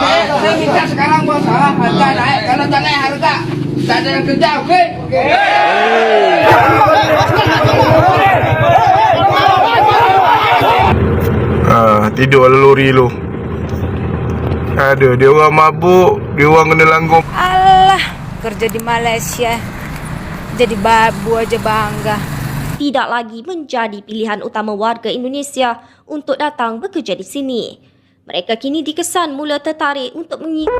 Saya minta sekarang bos, harga naik. Kalau tak naik harga, tak ada yang kerja, oke? Tidur lori lu. Ada dia orang mabuk, dia orang kena langgung. Alah, kerja di Malaysia jadi babu aja bangga. Tidak lagi menjadi pilihan utama warga Indonesia untuk datang bekerja di sini. Mereka kini dikesan mula tertarik untuk mengikuti.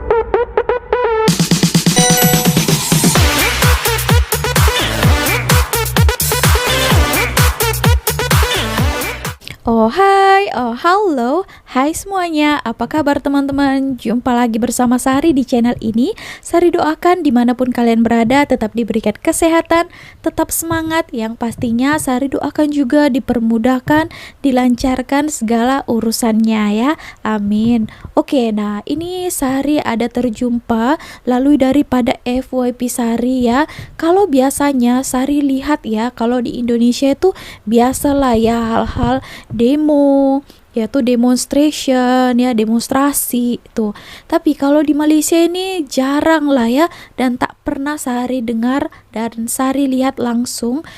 Oh hai, oh halo, hai semuanya, apa kabar teman-teman? Jumpa lagi bersama Sari di channel ini. Sari doakan dimanapun kalian berada tetap diberikan kesehatan, tetap semangat. Yang pastinya Sari doakan juga dipermudahkan, dilancarkan segala urusannya ya, amin. Oke, nah ini Sari ada terjumpa lalu daripada FYP Sari ya. Kalau biasanya Sari lihat ya, kalau di Indonesia itu biasalah ya hal-hal demo, yaitu demonstration ya, demonstrasi itu. Tapi kalau di Malaysia ini jarang lah ya, dan tak pernah Sari dengar dan Sari lihat langsung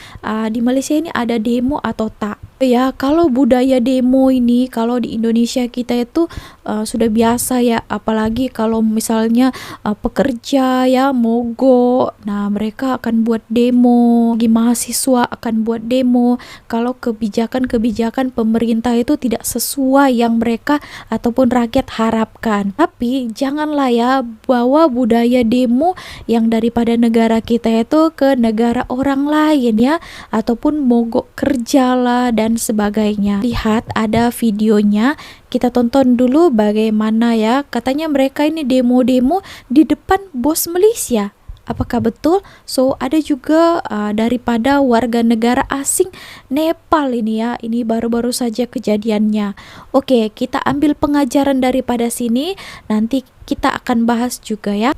di Malaysia ini ada demo atau tak. Ya, kalau budaya demo ini kalau di Indonesia kita itu sudah biasa ya, apalagi kalau misalnya pekerja ya mogok, nah mereka akan buat demo, mahasiswa akan buat demo kalau kebijakan-kebijakan pemerintah itu tidak sesuai yang mereka ataupun rakyat harapkan. Tapi janganlah ya bawa budaya demo yang daripada negara kita itu ke negara orang lain ya, ataupun mogok kerja lah dan sebagainya. Lihat ada videonya, kita tonton dulu bagaimana ya. Katanya mereka ini demo-demo di depan bos Malaysia. Apakah betul? So ada juga daripada warga negara asing Nepal ini ya. Ini baru-baru saja kejadiannya. Oke, kita ambil pengajaran daripada sini. Nanti kita akan bahas juga ya.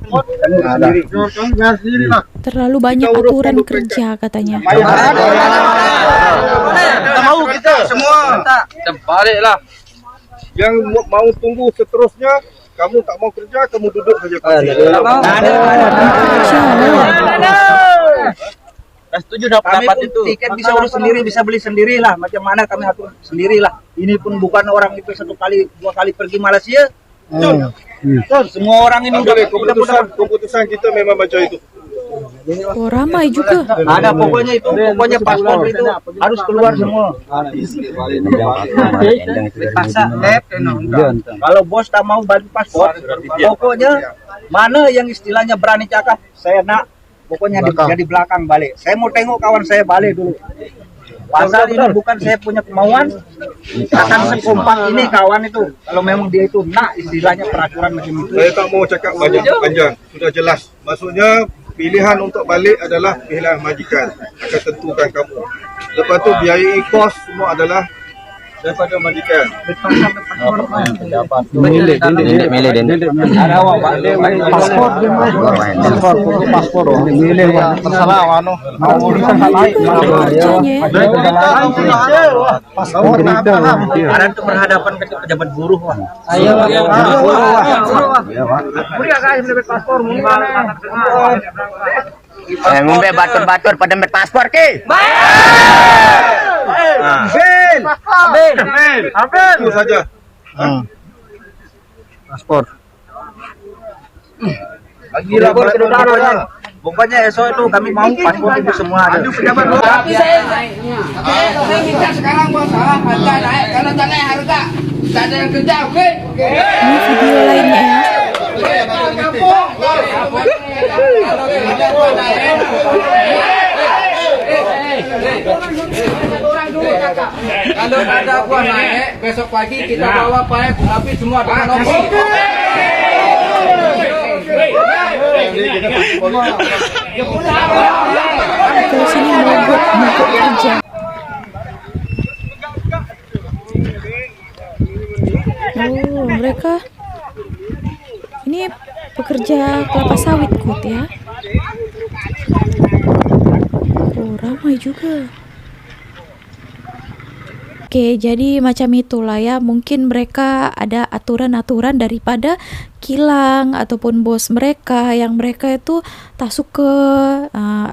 Terlalu banyak aturan kerja katanya. Kita mau kita semua. Baliklah. Yang mau tunggu seterusnya, kamu tak mau kerja, kamu duduk saja. Saya setuju dalam pendapat itu. Tiket bisa urus sendiri, bisa beli sendiri lah. Macam mana kami atur sendiri lah. Ini pun bukan orang itu 1 kali 2 kali pergi Malaysia. Semua orang ini udah keputusan kita memang macam itu. Oh, ramai juga. ada pokoknya itu, pokoknya paspor itu harus keluar semua. Kalau bos tak mau balik paspor, pokoknya mana yang istilahnya berani cakap saya nak, pokoknya di belakang balik. Saya mau tengok kawan saya balik dulu. Pasal ini bukan saya punya kemauan, akan sekompak ini kawan itu. Kalau memang dia itu nak istilahnya peraturan macam itu. Saya tak mau cakap panjang, sudah jelas. Maksudnya pilihan untuk balik adalah pilihan majikan, akan tentukan kamu. Lepas tu biaya kos semua adalah daripada majikan. Ada itu berhadapan ke pejabat buruh. Ngombe batur-batur pada met paspor ke? Ambil itu saja. Paspor. Lagi-lagi pokoknya esok itu kami mau paspor itu semua ada. Tapi saya minta sekarang bos, harga naik. Kalau tak naik harga, tak ada yang kerja, oke? Ini video lainnya ya. Kalau ada buah naik, besok pagi kita bawa paek, tapi semua dengan nomor. Kalau sini mogok kerja. Oh, mereka ini pekerja kelapa sawit kut ya. Oh, ramai juga. Oke, Oke, jadi macam itulah ya. Mungkin mereka ada aturan-aturan daripada kilang ataupun bos mereka yang mereka itu tak suka,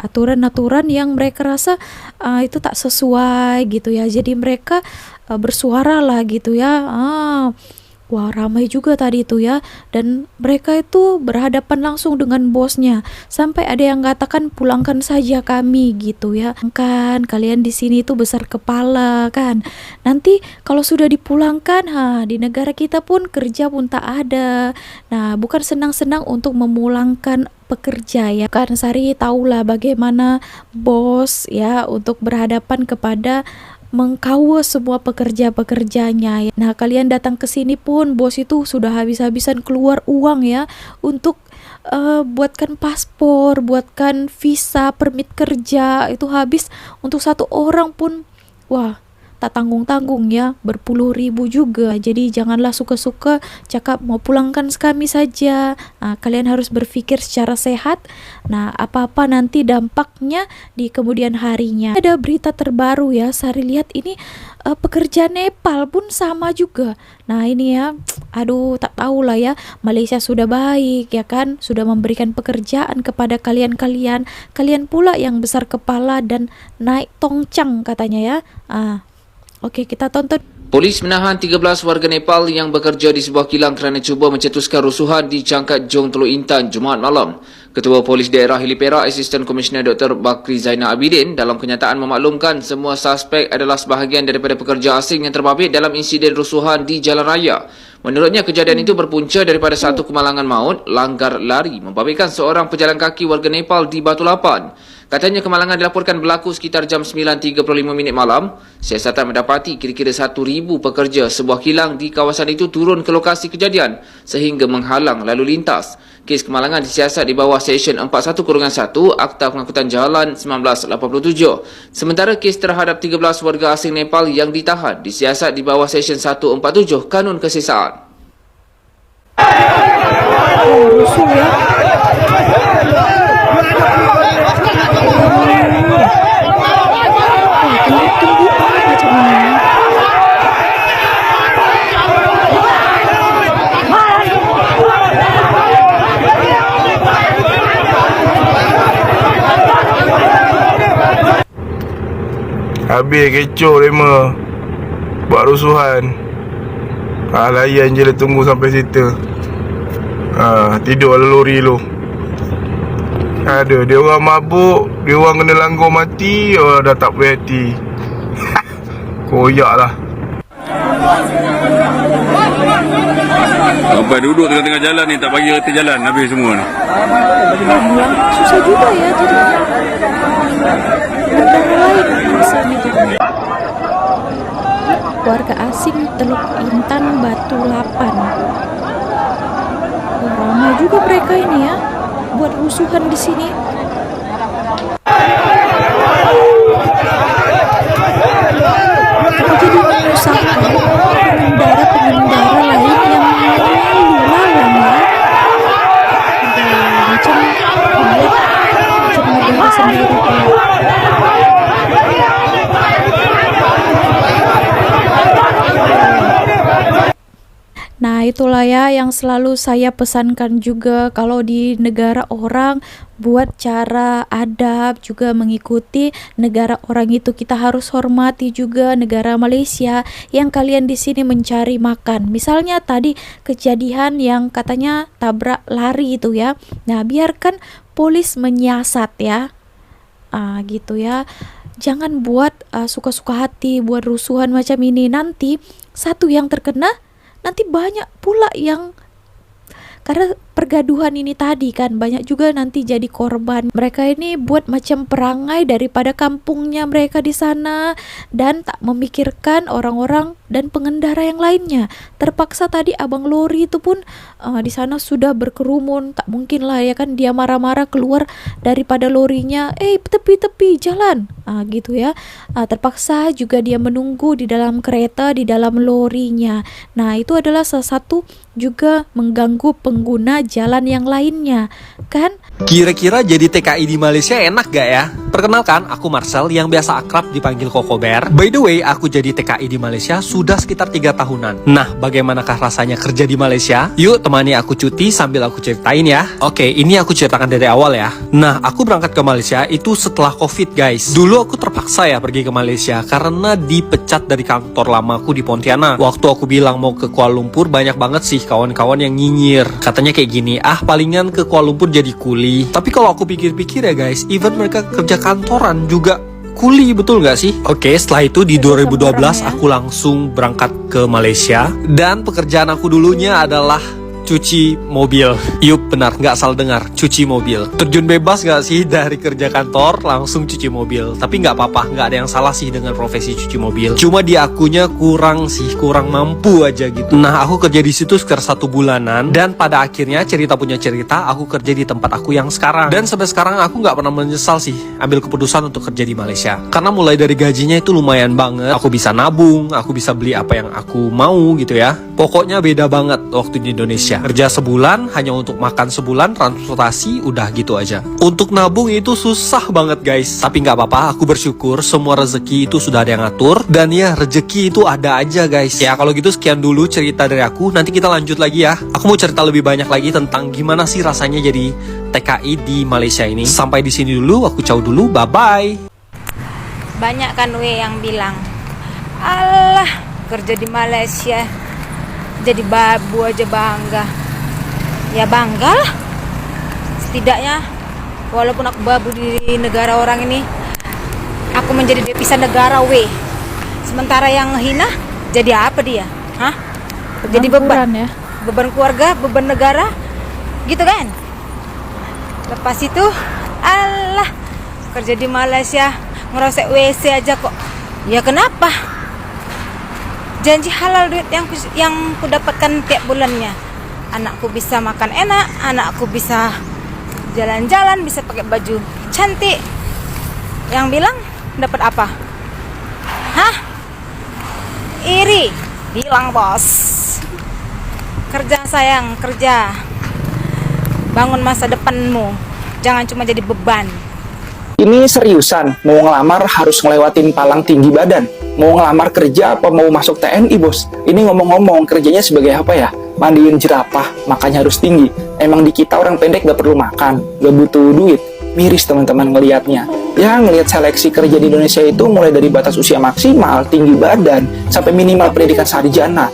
aturan-aturan yang mereka rasa itu tak sesuai gitu ya. Jadi mereka bersuara lah gitu ya. Wah, ramai juga tadi itu ya. Dan mereka itu berhadapan langsung dengan bosnya. Sampai ada yang katakan pulangkan saja kami gitu ya. Kan kalian di sini itu besar kepala kan. Nanti kalau sudah dipulangkan, di negara kita pun kerja pun tak ada. Nah, bukan senang-senang untuk memulangkan pekerja ya. Kan Sari tahulah bagaimana bos ya untuk berhadapan kepada mengkawal semua pekerja-pekerjanya. Nah, kalian datang ke sini pun bos itu sudah habis-habisan keluar uang ya untuk buatkan paspor, buatkan visa, permit kerja, itu habis untuk satu orang pun. Wah, tak tanggung-tanggung ya, berpuluh ribu juga. Jadi janganlah suka-suka cakap mau pulangkan kami saja. Kalian harus berpikir secara sehat. Nah, apa-apa nanti dampaknya di kemudian harinya. Ada berita terbaru ya, Sari lihat ini pekerja Nepal pun sama juga. Nah, ini ya, aduh tak tahulah ya. Malaysia sudah baik ya kan, sudah memberikan pekerjaan kepada kalian-kalian. Kalian pula yang besar kepala dan naik tongcang katanya ya. Oke, kita tonton. Polis menahan 13 warga Nepal yang bekerja di sebuah kilang kerana cuba mencetuskan rusuhan di Cangkat Jong Teluk Intan Jumaat malam. Ketua Polis Daerah Hili Perak, Asisten Komisioner Dr. Bakri Zainal Abidin dalam kenyataan memaklumkan semua suspek adalah sebahagian daripada pekerja asing yang terbabit dalam insiden rusuhan di jalan raya. Menurutnya, kejadian itu berpunca daripada satu kemalangan maut, langgar lari, membabitkan seorang pejalan kaki warga Nepal di Batu Lapan. Katanya kemalangan dilaporkan berlaku sekitar jam 9.35 malam. Siasatan mendapati kira-kira 1,000 pekerja sebuah kilang di kawasan itu turun ke lokasi kejadian sehingga menghalang lalu lintas. Kes kemalangan disiasat di bawah Seksyen 41-1 Akta Pengangkutan Jalan 1987. Sementara kes terhadap 13 warga asing Nepal yang ditahan disiasat di bawah Seksyen 147 Kanun Kesesaan. Rusuh ya. Tunggu macam mana? Habis kecoh lima buat rusuhan. Layan je lah, tunggu sampai situ. Tidur lah lori lu. Ada dia orang mabuk, dia orang kena langgar mati, dah tak punya hati. Koyak lah. Sampai duduk tengah-tengah jalan ni, tak bagi reti jalan habis semua ni. Susah juga ya jadinya. Negara lain misalnya jadi. Warga asing Teluk Intan Batu Lapan. Ramai juga mereka ini ya, buat rusuhan di sini. Jadi menyusahkan pengendara-pengendara lain yang lalu lalang ya. Macam negara sendiri. Nah, itulah ya yang selalu saya pesankan juga, kalau di negara orang buat cara adab juga mengikuti negara orang itu. Kita harus hormati juga negara Malaysia yang kalian di sini mencari makan. Misalnya tadi kejadian yang katanya tabrak lari itu ya. Nah, biarkan polis menyiasat ya. Gitu ya. Jangan buat suka-suka hati, buat rusuhan macam ini. Nanti satu yang terkena, nanti banyak pula yang karena pergaduhan ini tadi kan, banyak juga nanti jadi korban. Mereka ini buat macam perangai daripada kampungnya mereka di sana dan tak memikirkan orang-orang dan pengendara yang lainnya. Terpaksa tadi abang lori itu pun di sana sudah berkerumun. Tak mungkin lah ya kan dia marah-marah keluar daripada lorinya, tepi-tepi jalan, gitu ya. Terpaksa juga dia menunggu di dalam kereta, di dalam lorinya. Nah itu adalah salah satu juga mengganggu pengguna jalan yang lainnya, kan? Kira-kira jadi TKI di Malaysia enak gak ya? Perkenalkan, aku Marcel yang biasa akrab dipanggil Koko Bear. By the way, aku jadi TKI di Malaysia sudah sekitar 3 tahunan. Nah, bagaimanakah rasanya kerja di Malaysia? Yuk temani aku cuti sambil aku ceritain ya. Oke, ini aku ceritakan dari awal ya. Nah, aku berangkat ke Malaysia itu setelah COVID guys. Dulu aku terpaksa ya pergi ke Malaysia karena dipecat dari kantor lamaku di Pontianak. Waktu aku bilang mau ke Kuala Lumpur, banyak banget sih kawan-kawan yang nyinyir. Katanya kayak gini, palingan ke Kuala Lumpur jadi kuli. Tapi kalau aku pikir-pikir ya guys, even mereka kerja kantoran juga kuli, betul gak sih? Oke, setelah itu di 2012 aku langsung berangkat ke Malaysia. Dan pekerjaan aku dulunya adalah cuci mobil. Yup, benar, nggak salah dengar, cuci mobil. Terjun bebas nggak sih dari kerja kantor langsung cuci mobil? Tapi nggak apa-apa, nggak ada yang salah sih dengan profesi cuci mobil. Cuma di akunya kurang mampu aja gitu. Nah, aku kerja di situ sekitar 1 bulanan dan pada akhirnya cerita punya cerita, aku kerja di tempat aku yang sekarang. Dan sampai sekarang aku nggak pernah menyesal sih ambil keputusan untuk kerja di Malaysia. Karena mulai dari gajinya itu lumayan banget. Aku bisa nabung, aku bisa beli apa yang aku mau gitu ya. Pokoknya beda banget waktu di Indonesia. Kerja sebulan hanya untuk makan sebulan, transportasi udah gitu aja. Untuk nabung itu susah banget guys. Tapi nggak apa-apa, aku bersyukur semua rezeki itu sudah ada yang ngatur. Dan ya rezeki itu ada aja guys. Ya kalau gitu sekian dulu cerita dari aku. Nanti kita lanjut lagi ya. Aku mau cerita lebih banyak lagi tentang gimana sih rasanya jadi TKI di Malaysia ini. Sampai di sini dulu, aku ciao dulu, bye bye. Banyak kan yang bilang, alah kerja di Malaysia jadi babu aja bangga. Ya bangga lah. Setidaknya walaupun aku babu di negara orang ini, aku menjadi devisa negara Sementara yang hina jadi apa dia? Jadi beban ya. Beban keluarga, beban negara. Gitu kan? Lepas itu, alah kerja di Malaysia ngerosek WC aja kok. Ya kenapa? Janji halal duit yang ku dapatkan tiap bulannya. Anakku bisa makan enak, anakku bisa jalan-jalan, bisa pakai baju cantik. Yang bilang dapat apa? Iri. Bilang bos. Kerja sayang, kerja. Bangun masa depanmu. Jangan cuma jadi beban. Ini seriusan, mau ngelamar harus ngelewatin palang tinggi badan. Mau ngelamar kerja apa mau masuk TNI bos? Ini ngomong-ngomong kerjanya sebagai apa ya? Mandiin jerapah, makanya harus tinggi. Emang di kita orang pendek gak perlu makan, gak butuh duit. Miris teman-teman ngelihatnya. Ya ngelihat seleksi kerja di Indonesia itu mulai dari batas usia maksimal, tinggi badan, sampai minimal pendidikan sarjana.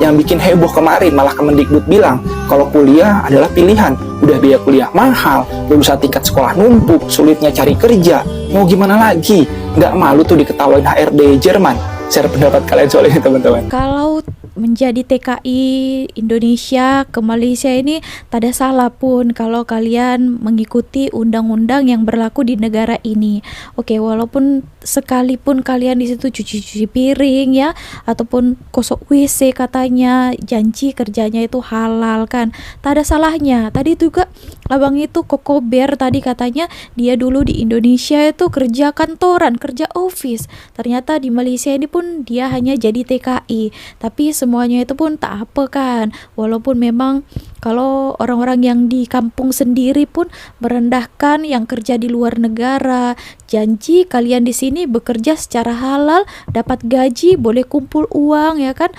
Yang bikin heboh kemarin malah Kemendikbud bilang kalau kuliah adalah pilihan. Udah biaya kuliah mahal, lulusan tingkat sekolah numpuk, sulitnya cari kerja. Mau gimana lagi? Nggak malu tuh diketawain HRD Jerman. Share pendapat kalian soal ini teman-teman. Kalau menjadi TKI Indonesia ke Malaysia ini tak ada salah pun kalau kalian mengikuti undang-undang yang berlaku di negara ini. Oke, walaupun sekalipun kalian di situ cuci-cuci piring ya, ataupun kosok WC katanya, janji kerjanya itu halal kan, tak ada salahnya. Tadi juga abang itu Koko Bear tadi katanya dia dulu di Indonesia itu kerja kantoran, kerja office. Ternyata di Malaysia ini pun dia hanya jadi TKI. Tapi semuanya itu pun tak apa kan. Walaupun memang kalau orang-orang yang di kampung sendiri pun merendahkan yang kerja di luar negara. Janji kalian di sini bekerja secara halal, dapat gaji, boleh kumpul uang ya kan.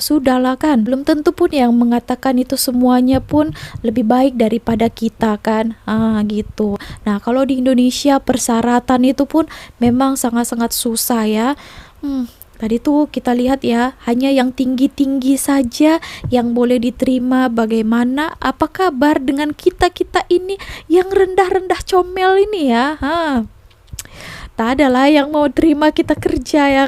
Sudahlah kan. Belum tentu pun yang mengatakan itu semuanya pun lebih baik daripada kita kan. Gitu. Nah, kalau di Indonesia persyaratan itu pun memang sangat-sangat susah ya. Tadi tuh kita lihat ya, hanya yang tinggi-tinggi saja yang boleh diterima. Bagaimana? Apa kabar dengan kita-kita ini yang rendah-rendah comel ini ya? Tak ada lah yang mau terima kita kerja ya.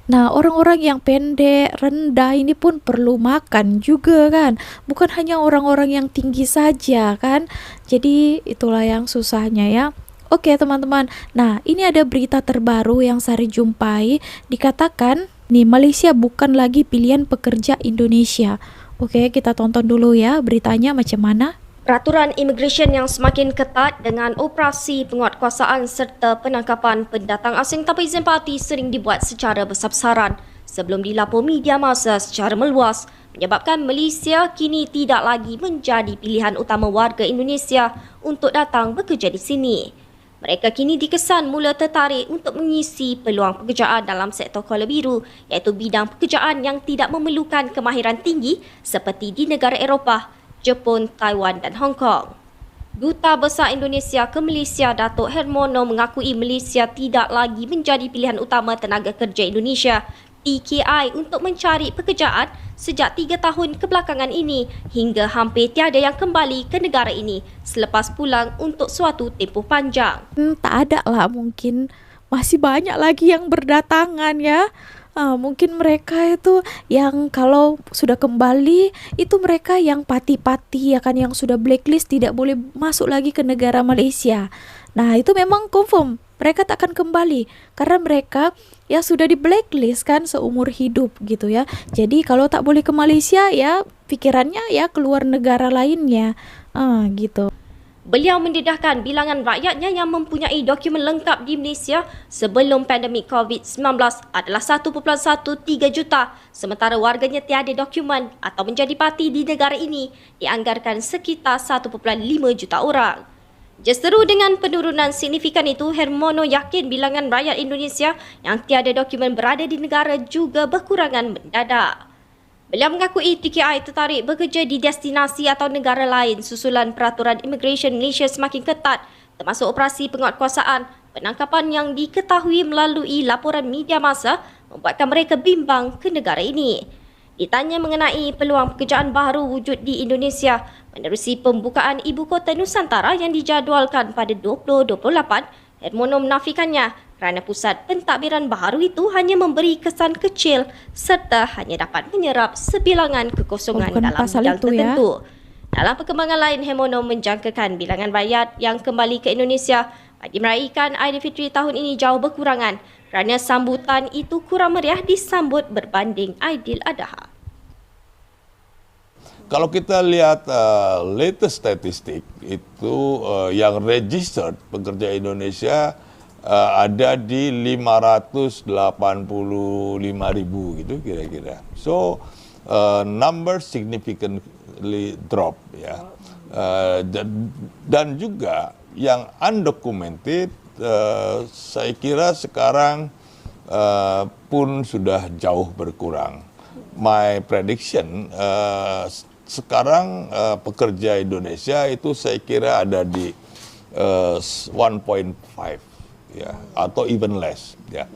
Nah, orang-orang yang pendek, rendah ini pun perlu makan juga kan. Bukan hanya orang-orang yang tinggi saja kan. Jadi itulah yang susahnya ya. Oke teman-teman, nah ini ada berita terbaru yang saya jumpai. Dikatakan Nih, Malaysia bukan lagi pilihan pekerja Indonesia. Oke, kita tonton dulu ya beritanya macam mana. Peraturan imigresen yang semakin ketat dengan operasi penguatkuasaan serta penangkapan pendatang asing tanpa izin parti sering dibuat secara besar-besaran sebelum dilapor media massa secara meluas, menyebabkan Malaysia kini tidak lagi menjadi pilihan utama warga Indonesia untuk datang bekerja di sini. Mereka kini dikesan mula tertarik untuk mengisi peluang pekerjaan dalam sektor Kuala Biru, iaitu bidang pekerjaan yang tidak memerlukan kemahiran tinggi seperti di negara Eropah, Jepun, Taiwan dan Hong Kong. Duta Besar Indonesia ke Malaysia, Datuk Hermono mengakui Malaysia tidak lagi menjadi pilihan utama tenaga kerja Indonesia TKI untuk mencari pekerjaan sejak 3 tahun kebelakangan ini hingga hampir tiada yang kembali ke negara ini selepas pulang untuk suatu tempoh panjang. Tak ada lah, mungkin masih banyak lagi yang berdatangan ya. Mungkin mereka itu yang kalau sudah kembali itu mereka yang pati-pati ya kan, yang sudah blacklist tidak boleh masuk lagi ke negara Malaysia. Nah itu memang confirm mereka tak akan kembali karena mereka ya sudah di blacklist kan seumur hidup gitu ya. Jadi kalau tak boleh ke Malaysia ya pikirannya ya keluar negara lainnya gitu. Beliau mendedahkan bilangan rakyatnya yang mempunyai dokumen lengkap di Malaysia sebelum pandemik COVID-19 adalah 1.13 juta, sementara warganya tiada dokumen atau menjadi parti di negara ini dianggarkan sekitar 1.5 juta orang. Justeru dengan penurunan signifikan itu, Hermono yakin bilangan rakyat Indonesia yang tiada dokumen berada di negara juga berkurangan mendadak. Beliau mengakui TKI tertarik bekerja di destinasi atau negara lain susulan peraturan imigresen Malaysia semakin ketat, termasuk operasi penguatkuasaan, penangkapan yang diketahui melalui laporan media massa membuatkan mereka bimbang ke negara ini. Ditanya mengenai peluang pekerjaan baru wujud di Indonesia menerusi pembukaan Ibu Kota Nusantara yang dijadualkan pada 2028, Hermono menafikannya kerana pusat pentadbiran baharu itu hanya memberi kesan kecil serta hanya dapat menyerap sebilangan kekosongan dalam bidang tertentu. Dalam perkembangan lain, Hermono menjangkakan bilangan rakyat yang kembali ke Indonesia bagi meraihkan Aidilfitri tahun ini jauh berkurangan kerana sambutan itu kurang meriah disambut berbanding Aidiladha. Kalau kita lihat latest statistik itu yang registered pekerja Indonesia ada di 585.000 gitu kira-kira. So number significantly drop ya. Dan juga yang undocumented saya kira sekarang pun sudah jauh berkurang. My prediction sekarang pekerja Indonesia itu saya kira ada di 1.5 ya, atau even less ya.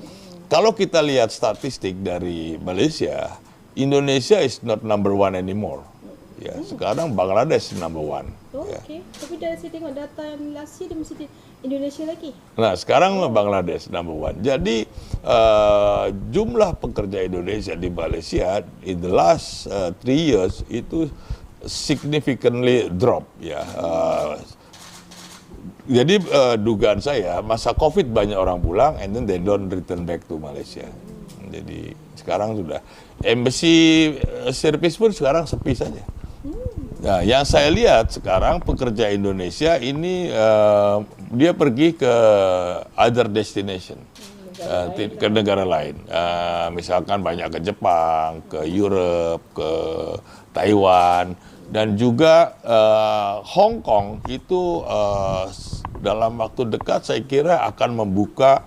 Kalau kita lihat statistik dari Malaysia, Indonesia is not number one anymore. Ya, sekarang Bangladesh number one. Okey, tapi dari saya tengok data yang last year dia mesti Indonesia lagi. Nah, sekarang Bangladesh number one. Jadi jumlah pekerja Indonesia di Malaysia in the last 3 years itu significantly drop ya. Jadi dugaan saya masa COVID banyak orang pulang and then they don't return back to Malaysia. Jadi sekarang sudah embassy service pun sekarang sepi saja. Nah, yang saya lihat sekarang pekerja Indonesia ini dia pergi ke other destination, ke negara lain. Misalkan banyak ke Jepang, ke Europe, ke Taiwan, dan juga Hong Kong itu dalam waktu dekat saya kira akan membuka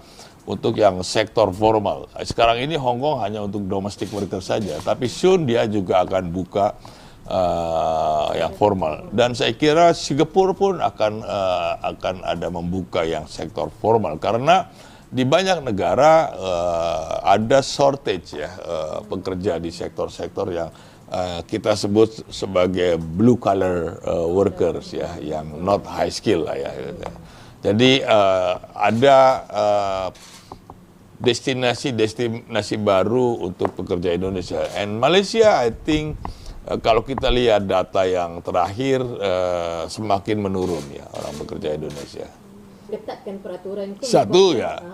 untuk yang sektor formal. Sekarang ini Hong Kong hanya untuk domestic worker saja, tapi soon dia juga akan buka yang formal. Dan saya kira Singapura pun akan ada membuka yang sektor formal karena di banyak negara ada shortage ya pekerja di sektor-sektor yang kita sebut sebagai blue collar workers ya, yang not high skill lah ya. Jadi ada destinasi baru untuk pekerja Indonesia. And Malaysia, I think kalau kita lihat data yang terakhir semakin menurun ya orang pekerja Indonesia. Ketatkan peraturan itu.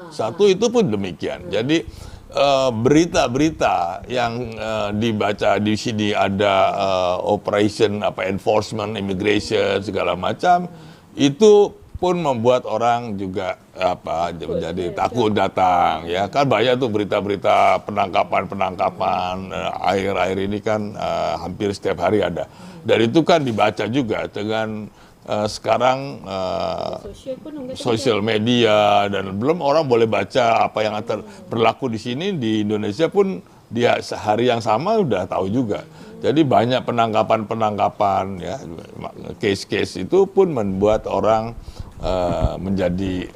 Satu itu pun demikian. Jadi berita-berita yang dibaca di sini ada operation enforcement, immigration segala macam, itu pun membuat orang juga menjadi takut datang, ya kan. Banyak tuh berita-berita penangkapan akhir-akhir ini kan hampir setiap hari ada, dan itu kan dibaca juga dengan sekarang sosial media, dan belum orang boleh baca apa yang berlaku di sini. Di Indonesia pun dia sehari yang sama udah tahu juga. Jadi banyak penangkapan ya, case-case itu pun membuat orang menjadi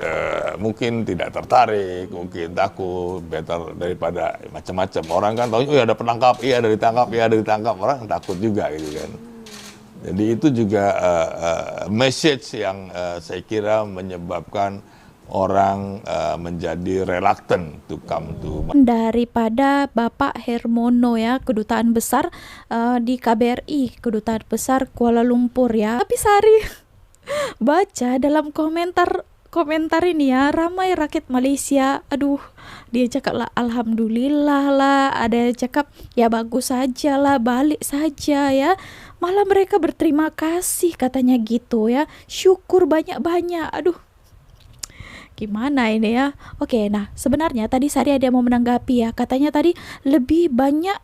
mungkin tidak tertarik, mungkin takut, better daripada macam-macam. Orang kan tahu, oh ada penangkap, iya ada ditangkap, orang takut juga gitu kan. Jadi itu juga message yang saya kira menyebabkan orang menjadi reluctant to come to. Daripada Bapak Hermono ya, kedutaan besar di KBRI, kedutaan besar Kuala Lumpur ya. Tapi Sari baca dalam komentar ini ya, ramai rakyat Malaysia, aduh, dia cakap lah alhamdulillah lah, ada yang cakap ya bagus saja lah, balik saja ya, malah mereka berterima kasih katanya gitu ya, syukur banyak-banyak. Aduh, gimana ini ya. Oke, nah sebenarnya tadi Sari ada mau menanggapi ya, katanya tadi lebih banyak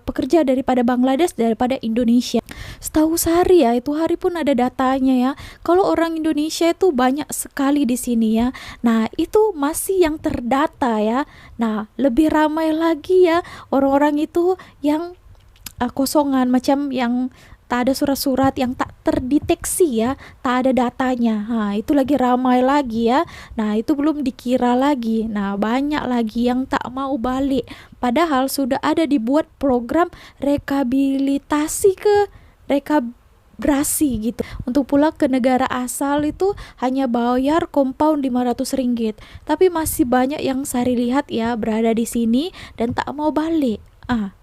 pekerja daripada Bangladesh daripada Indonesia. Setahu Sari ya, itu hari pun ada datanya ya. Kalau orang Indonesia itu banyak sekali di sini ya. Nah, itu masih yang terdata ya. Nah, lebih ramai lagi ya orang-orang itu yang kosongan, macam yang tak ada surat-surat, yang tak terdeteksi ya, tak ada datanya. Nah, itu lagi ramai lagi ya. Nah, itu belum dikira lagi. Nah, banyak lagi yang tak mau balik. Padahal sudah ada dibuat program rehabilitasi gitu. Untuk pulang ke negara asal itu hanya bayar compound RM500. Tapi masih banyak yang Sari lihat ya berada di sini dan tak mau balik.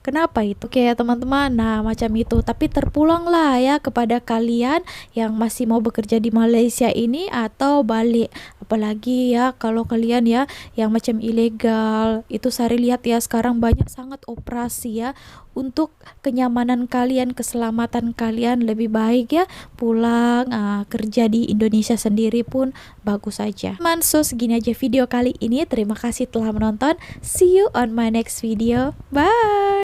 Kenapa itu? Oke teman-teman, nah macam itu. Tapi terpulanglah ya kepada kalian yang masih mau bekerja di Malaysia ini atau balik. Apalagi ya kalau kalian ya yang macam ilegal, itu Sari lihat ya sekarang banyak sangat operasi ya. Untuk kenyamanan kalian, keselamatan kalian lebih baik ya pulang kerja di Indonesia sendiri pun bagus saja. So segini aja video kali ini. Terima kasih telah menonton. See you on my next video. Bye.